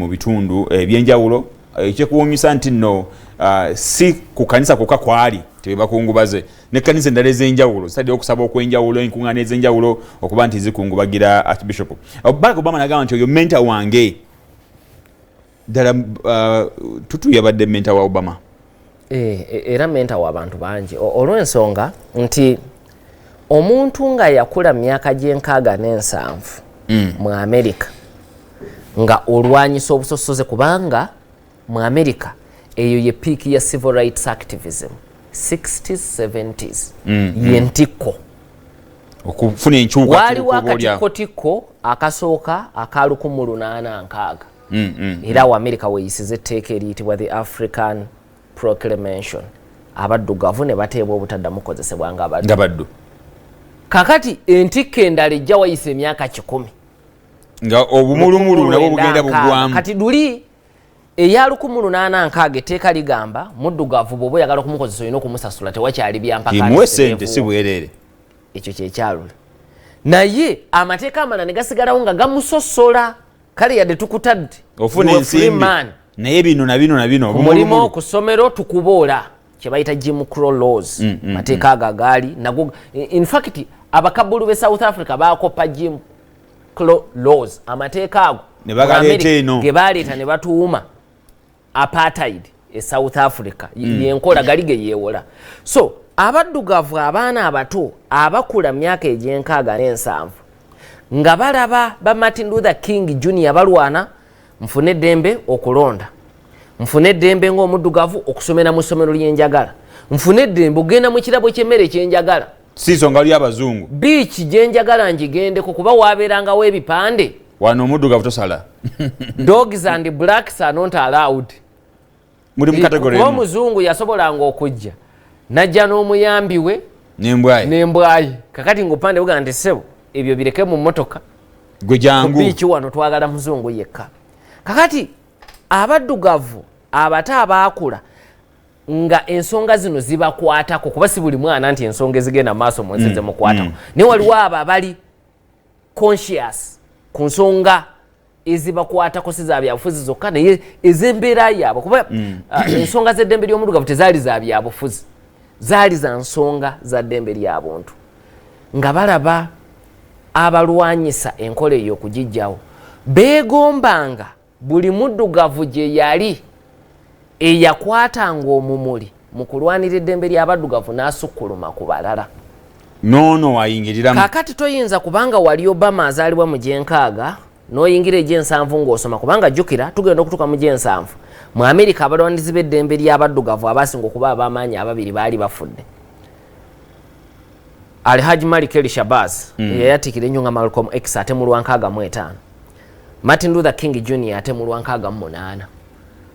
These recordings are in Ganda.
mu bitundu ebyenjawulo ekyekuwunyisa nti nno si ku kanisa kokka kwali tebakungubaze ne kanisa endala ez'enjawulo sitadde okusaba okwenjawulo enkuŋŋaana ez'enjawulo okuba nti zikungubagira Archbishop Barrack Obama nagamba nti oyo menta wange ddala Tutu yabadde menta wa Obama era menta w'abantu bangi olw'ensonga nti omuntu nga yakula myaka gy'enkaaga n'ensanvu mu America nga olwanyisa obusosoze kubanga mu America eyo ye peak ya civil rights activism 60s 70s yentikko okufuna enkyuka waliwo akatikko akasooka aka 1860 era wa America weyisize etteeka eriyitibwa the African Proclamation abaddugavu ne bateebwa obutaddamu kukozesebwa nga baddu kakati entikko endala ejja wayisa emyaka 10 nga obumulumulu nabwo bugenda bugwamu kati duli eya 1860 etteeka ligamba muddugavu bw'oba oyagala okumukozesa olina okumusasula tewakyali byampaka imuwe ssente si bwereere ekyo kyekyalula naye amateeka amalala ne gasigalawo nga gamusosola kale yadde tukutadde ofuna ensimbi naye bino na bino mulimu ku ssomero tukuboola kye bayita Jim Crow laws mateeka ago agaali nago in fact abakabulu be South Africa baakoppa Jim Crow laws amateeka ago ne bagaleeta eno ge baaleeta ne batuuma apartheid e South Africa yenkola gali ge yeewola so abaddugavu abaana abato abakula myaka egy'enkaaga n'ensanvu nga balaba ba Martin Luther King Jr. balwana nfune eddembe okulonda nfune eddembe ng'omuddugavu okusomera mu ssomero ly'enjagala nfune eddembe ogenda mu kirabo ky'emmere ky'enjagala si nsonga lya abazungu biiki gyenjagala ngigendeko kuba waabeerangawo ebipande wano omuddugavu tosala dogs and blacks are not allowed muri mu category kuba omuzungu yasobolanga okujja najja n'omuyambi we n'embwayi kakati ng'opande buga nti ssebo ebyo bireke mu mmotoka gwe jangu biiki wano twagala muzungu yekka kakati abaddugavu abato abaakula nga ensonga zino zibakwatako kuba si buli mwana nti ensonga ezigenda maaso mu nsi zemukwatako naye waliwo abo abali conscious ku nsonga ezibakwatako si za byabufuzi zokka naye ez'embeera yaabwe kuba ensonga z'eddembe ly'omuddugavu tezaali za byabufuzi zaali za nsonga za ddembe ly'abuntu nga balaba abalwanyisa enkola eyo okugijjawo beegombanga buli muddugavu gye yali eyakwatanga omumuli mu kulwanira eddembe ly'abaddugavu n'asukkuluma ku balala noono wayingiriramu kakati toyinza kubanga wali Obama azaalibwa mu gy'enkaaga n'oyingira egy'ensanvu ng'osoma kubanga jjukira tugenda okutuuka mu gy'ensanvu mu Amerika abalwanirizi b'eddembe ly'abaddugavu abasinga okuba ab'amaanyi ababiri baali bafudde Alhaji Malik El Shabazz yayatiikira ennyo nga Malcolm X ate mu lwa 65 Martin Luther King Jr. ate mu lwa 68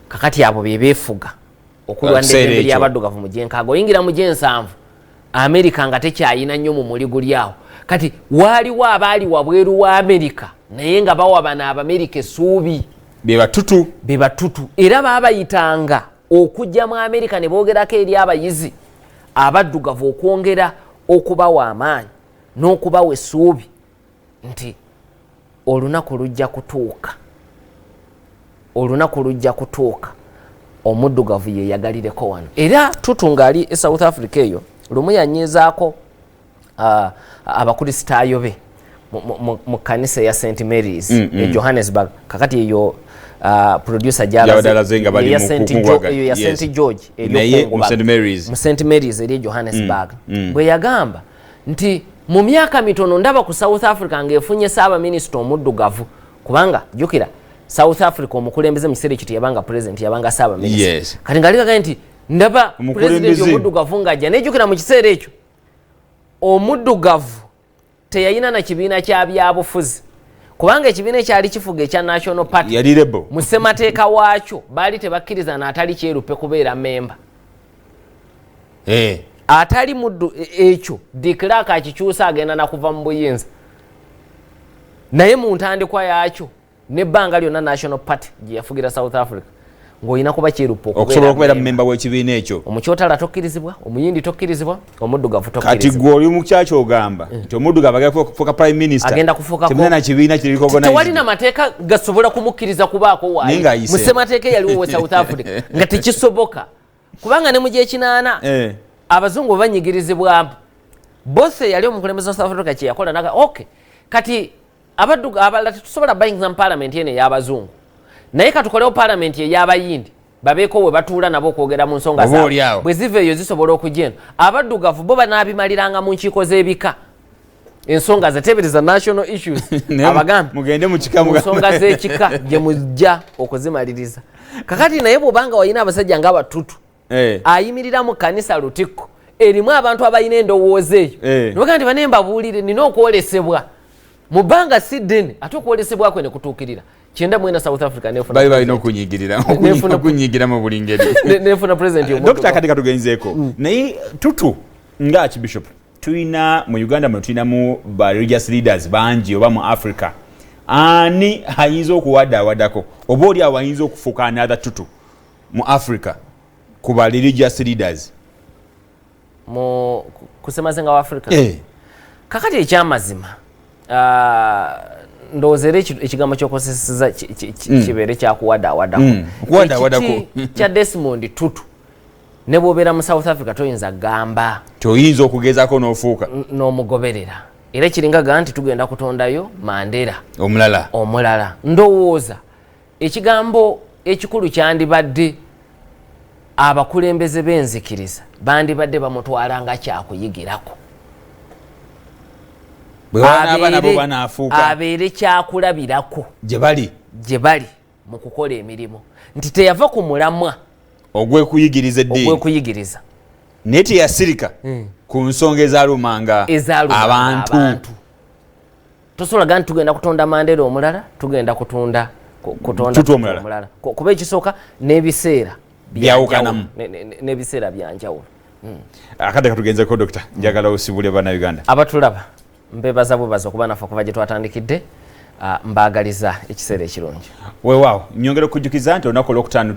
kakati abo be beefuga okulwanira eddembe ly'abaddugavu mu gy'enkaaga oyingira mu gy'ensanvu Amerika nga tekyayina nnyo mu muli guli awo kati waaliwo abaali wabweru wa Amerika naye nga bawa bano Abamerika essuubi be batutu era baabayitanga okujja mu Amerika ne boogerako eri abayizi abaddugavu okwongera okubawa amaanyi n'okubawa essuubi nti olunaku lujja kutuuka omuddugavu yeeyagalireko wano era Tutu ng'ali e South Africa eyo lumu yanyiizaako abakristaayo be mu kanisa ya St Mary's e Johannesburg kakati eyo producer ya St George mu St Mary's eri Johannesburg bwe yagamba nti mu myaka mitono ndaba ku South Africa ng'efunye Ssaabaminisita omuddugavu kubanga jjukira South Africa omukulembeze mu kiseera ekyo teyabanga president yabanga Ssaabaminisita kati ng'alikaga nti ndaba president omuddugavu ng'ajja nejjukira mu kiseera ekyo omuddugavu teyayina na kibiina kya byabufuzi kubanga ekibiina ekyali kifuga ekya National Party yali rebel mu ssemateeka waakyo baali tebakkiriza n'atali kyeruppe kubeera memba atali muddu ekyo de Klerk akikyusa agenda nakuva mu buyinza naye mu ntandikwa yaakyo n'ebbanga lyonna National Party gye yafugira South Africa ng'olina kuba kyeruppe okusobola okubeera memba w'ekibiina ekyo. Omukyotala tokkirizibwa, omuyindi tokkirizibwa, omuddugavu Kati tokkirizibwa. gwe oli mu kyakyo ogamba nti omuddugavu agenda kufuuka prime minister. Agenda kufuukako. Temuna na kibiina kiriko gona. Tewalina mateeka gasobola kumukkiriza kubaako waayi. Mu ssemateeka yaliwo we South Africa nga tekisoboka. Kubanga ne mu gy'ekinaana abazungu banyigirizibwa. Bose yali omukulembeze wa South Africa kye yakola naga okay. Kati abalala tetusobola buying in parliament yene y'abazungu. Naye katukolewo parliament ey'abayindi babeeko we batuula nabo okwogera mu nsonga zaabwe bwe ziva eyo zisobola okujja. Abaddugavu bo banaabimaliranga mu nkiiko z'ebika ensonga zeteebereza national issues abagamba mugende mu kika mu nsonga z'ekika gye mujja okuzimaliriza. Kakati naye bw'obanga walina abasajja ng'abatutu ayimirira mu kkanisa lutikko erimu abantu abalina endowooza eyo nobaga nti bane mbabuulire nina okwolesebwa mu bbanga si ddene ate okwolesebwa kwe ne kutuukirira. Kyenda mwena South Africa nefuna bali balina okunyiigirira mu buli ngeri nefuna president Dr. Akadi katugenzeeko naye Tutu nga Archbishop tulina mu Uganda mu tulinamu ba religious leaders bangi oba mu Africa ani ayinza okuwaddaako oba oli awo ayinza okufuuka another Tutu mu Africa ku ba religious leaders mu kusemazenga wa Africa kakati ekyamazima ndowooza ekigambo ky'okozeseza kibeere kyakuwaddaako kya Desmond Tutu ne bw'obeera mu South Africa toyinza gamba toyinza okugezaako n'ofuuka n'omugoberera era kiringaga nti tugenda kutondayo Mandela omulala. Ndowooza ekigambo ekikulu kyandibadde abakulembeze b'enzikiriza bandibadde bamutwala nga kyakuyigirako abeere kyakulabirako gye bali mu kukola emirimu nti teyava ku mulamwa ogwekuyigiriza eddiini naye teyasirika ku nsonga ezaalumanga abantu. Tosolaga nti tugenda kutonda Mandela omulala tugenda kutonda omulala kuba ekisooka n'ebiseera byawukanamu n'ebiseera byanjawulo. Akadde katugenzeko Dr. njagala osibule bannayuganda abatulaba mbebaza bubaza okuba naffe kuva gye twatandikidde mbaagaliza ekiseera ekirungi. Weewaawo nyongera okujjukiza nti olunaku olwokutaano